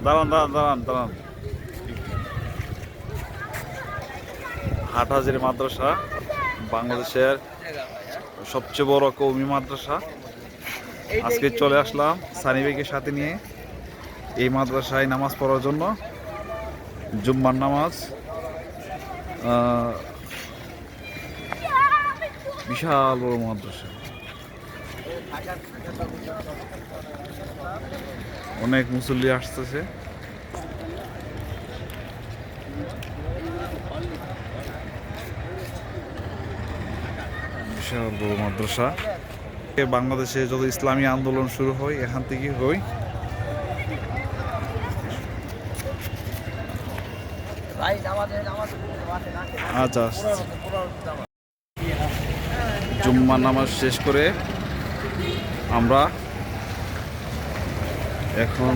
দাঁড়ান দাঁড়ান দাঁড়ান দাঁড়ান। হাটহাজারী মাদ্রাসা বাংলাদেশের সবচেয়ে বড় কওমি মাদ্রাসা। আজকে চলে আসলাম সানি ভাইকে সাথে নিয়ে এই মাদ্রাসায় নামাজ পড়ার জন্য। জুম্মার নামাজ, বিশাল বড় মাদ্রাসা, অনেক মুসল্লি আসতেছে। বিশাল বড় মাদ্রাসা। বাংলাদেশে যত ইসলামী আন্দোলন শুরু হয় এখান থেকে হয়। আচ্ছা, জুম্মা নামাজ শেষ করে আমরা এখন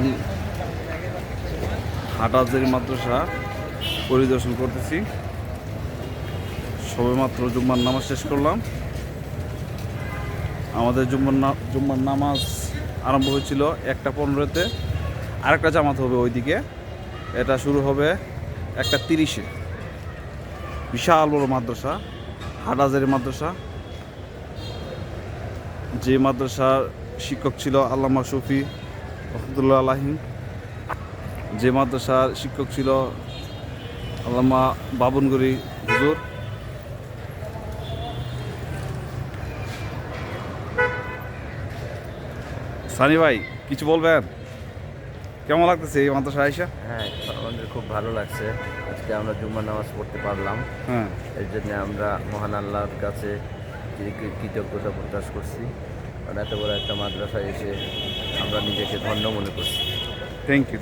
হাটহাজারী মাদ্রাসা পরিদর্শন করতেছি। সবেমাত্র জুম্মার নামাজ শেষ করলাম। আমাদের জুম্মার নামাজ আরম্ভ হয়েছিল 1:15-তে। আরেকটা জামাত হবে ওইদিকে, এটা শুরু হবে 1:30-এ। বিশাল বড় মাদ্রাসা হাটহাজারী মাদ্রাসা। যে মাদ্রাসার শিক্ষক ছিল আল্লামা শফি রহমতুল্লাহ আলাহি, যে মাদ্রাসার শিক্ষক ছিল আল্লামা বাবনগরী হুজুর। সানি ভাই কিছু বলবেন? কেমন লাগতেছে এই মাদ্রাসা আইসা? হ্যাঁ, আমাদের খুব ভালো লাগছে। আজকে আমরা জুম্মার নামাজ পড়তে পারলাম। হ্যাঁ, এর জন্য আমরা মহান আল্লাহর কাছে কৃতজ্ঞতা প্রকাশ করছি। কারণ এত বড় একটা মাদ্রাসায় এসে আমরা নিজেকে ধন্য মনে করছি। Thank you.